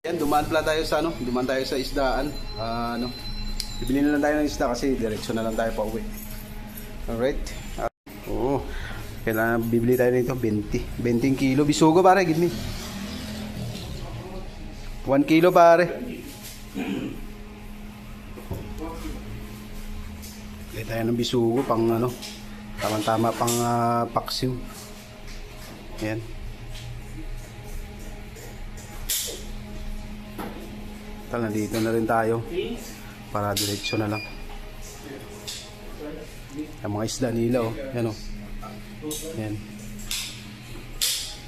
Yan, dumaan pala tayo sa dumaan tayo sa isdaan. Bibili na lang tayo ng isda kasi diretso na lang tayo pa uwi. Alright. Kailangan bibili tayo nito 20 kilo bisugo pare, give me. 1 kilo pare. Bili tayo ng bisugo pang tama-tama pang paksiw. Yan. Nandito na rin tayo para diretso na lang. Yung mga isda nila yan yan.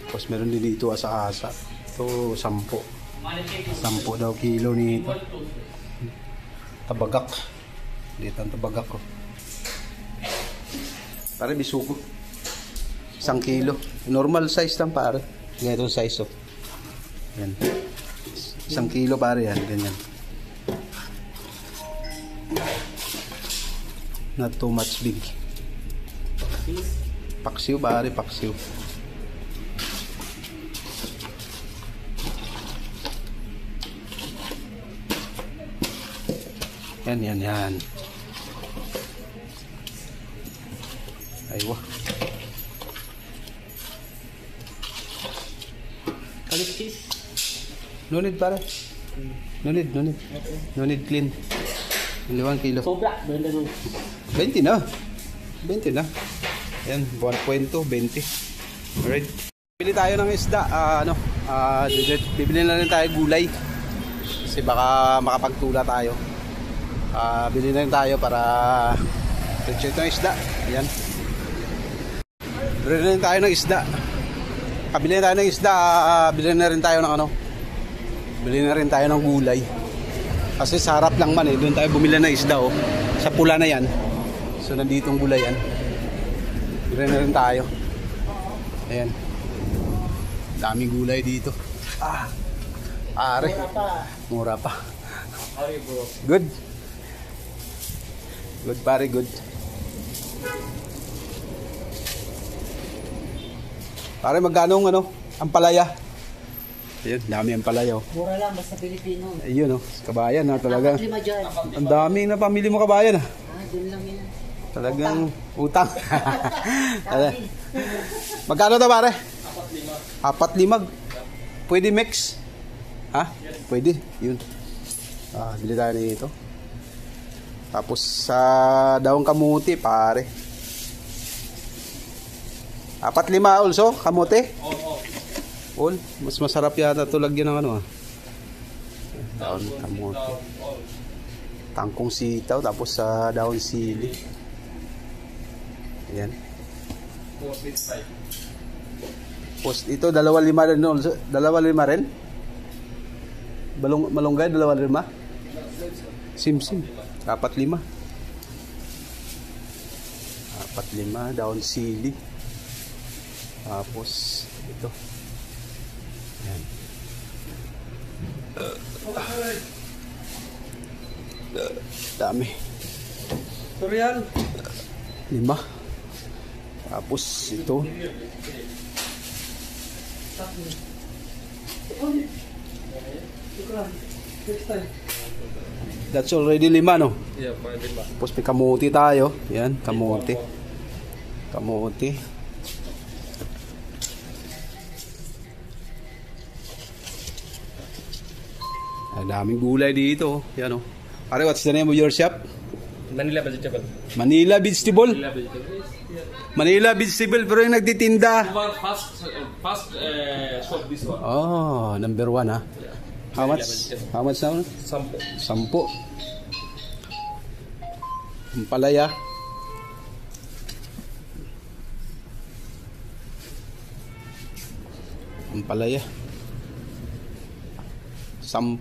Tapos meron din dito asa-asa. Ito 10 daw kilo nito. Tabagak. Dito ang tabagak ko. Pare bisugo 1 kilo. Normal size lang pare. Ganitong size yan. 1 kilo pare yan, ganyan. Not too much big. Paksiw pare, paksiw. Yan. Aywa. Kalikis. No need pare. No need clean. Only 1 kilo. Sobra, 20 na. Ayan, 1.2, 20. Alright. Bili tayo ng isda. Bibili na rin tayo gulay. Kasi baka makapagtula tayo. Bili na rin tayo para check ng isda. Ayan. Bili na rin tayo ng isda. Bili na tayo ng isda. Bili na rin tayo ng Bili na rin tayo ng gulay. Kasi sa harap lang man doon tayo bumili ng isda sa pula na yan. So nandito ang gulay yan. Bili na rin tayo. Ayan. Daming gulay dito. Are. Mura pa. Good. Good pare, good. Pare magkano ang palaya? Ayun, dami ang palayaw. Mura lang, basta Pilipino. Ayun kabayan talaga. 4-5 dyan. Ang dami na pamili mo kabayan Doon lang yan. Talagang utang. Magkano to pare? 4-5. Pwede mix? Pwede, yun. Bili tayo nito. Tapos sa daong kamuti pare. 4-5 also, kamuti? All, mas masarap yata ito lagyan ng daon kamote. Tangkong sitaw tapos sa daon sili. Ayan. Post ito 2.5 rin also. 2.5 rin? Malunggay 2.5? Simsim. 4-5. 4-5 daon sili. Tapos ito. Yan. Dami. Surreal. 5. Tapos ito. That's already 5 no? Yeah, 5. Tapos may kamuti tayo. Yan, kamuti. Kamuti. Daming gulay dito. Yan Pare, what's the name of your shop? Manila Vegetable. Manila Vegetable? Manila Vegetable. Manila Vegetable, pero yung nagtitinda. Fast shop this one. Number 1 Yeah. How much now? 10. Ang palaya. Ang palaya. 10.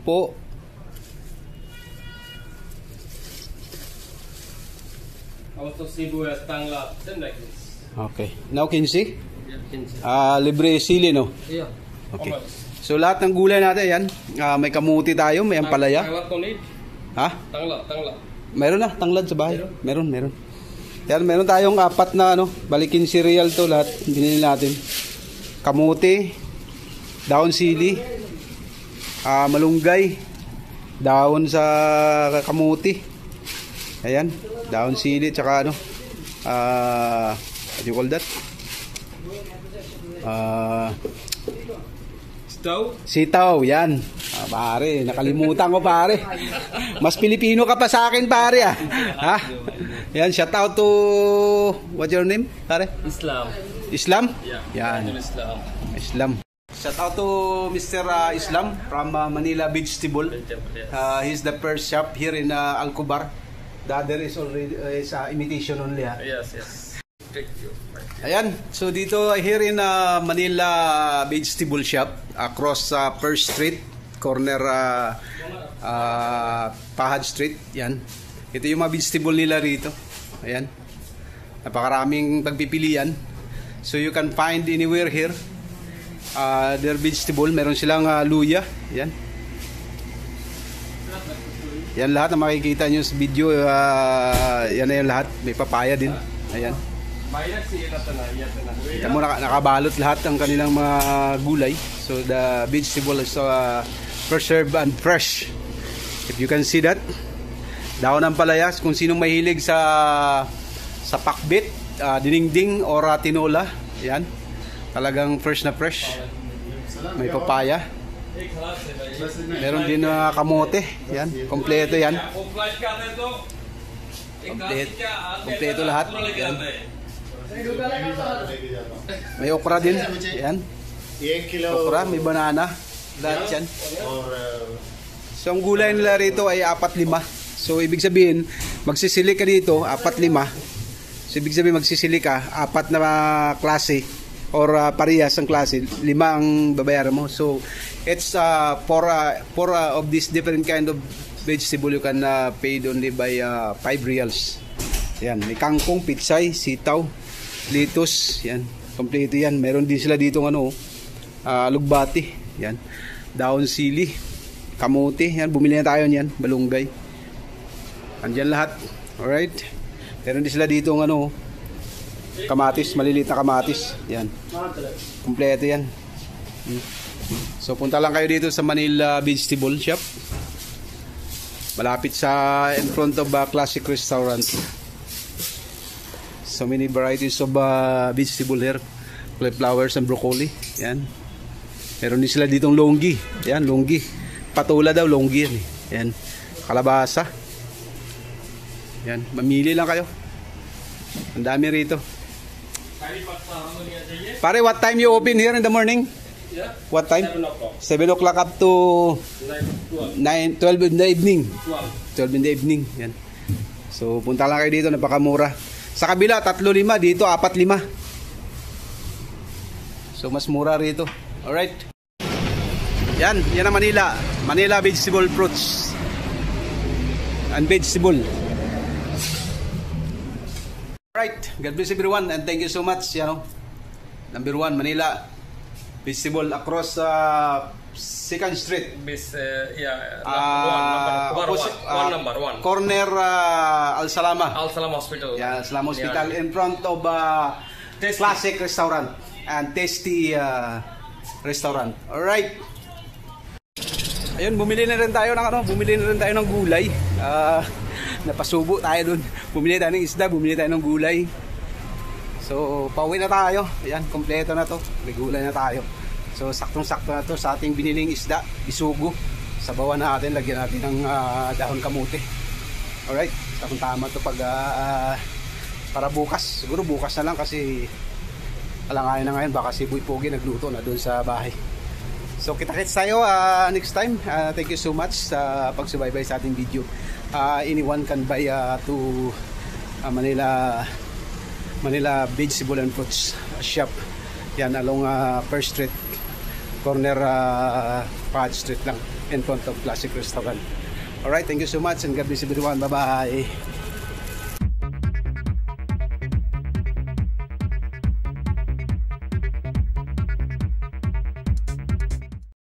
Also sibuyas, tanglad, then like this. Okay. Now can you see? Yeah, can see. Libre sili, no? Yeah. Okay. So lahat ng gulay natin yan, may kamuti tayo, may ampalaya. Tanglad to need. Tanglad. Meron na, tanglad sa bahay. Meron. Yan, meron tayong 4 na balikin cereal to lahat, binili natin. Kamuti, daon sili, malunggay, dahon sa kamuti. Ayan, dahon sili, tsaka ano, what do you call that? Sitaw, yan. Pare, nakalimutan ko pare. Mas Pilipino ka pa sa akin pare ah. Ha? Yan, shout out to, what's your name pare? Islam. Islam? Yeah. Yan. Islam. Islam. Shout out to Mr. Islam from Manila Vegetable. He's the first shop here in Alcobar. The other is already imitation only ha. Yes. Thank you. Ayan, so dito here in Manila Vegetable Shop across First Street, corner Pahad Street. Yan. Ito yung mga vegetable nila rito. Ayan. Napakaraming pagpipilian. So you can find anywhere here their vegetable. Meron silang luya. Yan. Yan lahat na makikita nyo sa video. Yan na yung lahat. May papaya din. Ayan. Kita mo nakabalot lahat ng kanilang mga gulay. So the vegetable is preserved and fresh. If you can see that. Dahon ng palayas, kung sinong mahilig sa pakbit, dinengdeng or tinola, yan. Talagang fresh na fresh. May papaya. Meron din kamote, yan. Kompleto yan. Kompleto lahat. Yan. May okra din. Yan. Okra, may banana. Lahat yan. So ang gulay nila rito ay 4-5. So ibig sabihin, magsisili ka dito 4-5. So ibig sabihin magsisili ka 4 na klase or parehas ang klase, 5 ang babayaran mo. So it's for of this different kind of vegetable you can pay only by 5 reals. Yan, may kangkong, pitsay, sitaw, litos, yan. Kompleto yan. Meron din sila dito lugbati, yan. Dahon sili, kamote, yan. Bumili na tayo niyan, balunggay. Andiyan lahat. Alright. Meron din sila dito kamatis, maliliit na kamatis. Yan. Kompleto yan. So punta lang kayo dito sa Manila Vegetable Shop. Malapit sa in front of Classic Restaurant. So many varieties of vegetable here. Cauliflowers and broccoli. Yan. Meron din sila ditong longgi. Yan, longgi. Patula daw, longgi yan. Yan. Kalabasa. Yan. Mamili lang kayo. Ang dami rito. Pare, what time you open here in the morning? Yeah. What time? 7 o'clock. 7 o'clock up to 12 in the evening. 12 in the evening. Yan. So, punta lang kayo dito. Napakamura. Sa kabila, 3-5. Dito, 4-5. So, mas mura rito. Alright. Yan. Yan ang Manila. Manila Vegetable Fruits. And Vegetable. Alright. God bless everyone. And thank you so much. Number 1, Manila Vegetable across 2nd Street. Number one. Corner Al Salama. Al Salam Hospital. Yeah, Al Salam Hospital in front of Classic Restaurant and Tasty Restaurant. Alright. Ayun, bumili na rin tayo ng gulay. Napasubo tayo dun. Bumili tayo ng isda, bumili tayo ng gulay. So, pauwi na tayo. Ayan, kompleto na to. May gulay na tayo. So, saktong-sakto na to sa ating biniling isda, isugo. Sabawan natin, lagyan natin ng dahon kamote. Alright, tama to pag para bukas. Siguro bukas na lang kasi alangayan na ngayon. Baka si Boy Pogi nagluto na doon sa bahay. So, kita-kits tayo next time. Thank you so much sa pagsubaybay sa ating video. Anyone can buy to Manila Vegetable and Fruits Shop. Yan, along First Street, corner Pahad Street lang, in front of Classic Restaurant. Alright, thank you so much and God bless everyone. Bye-bye.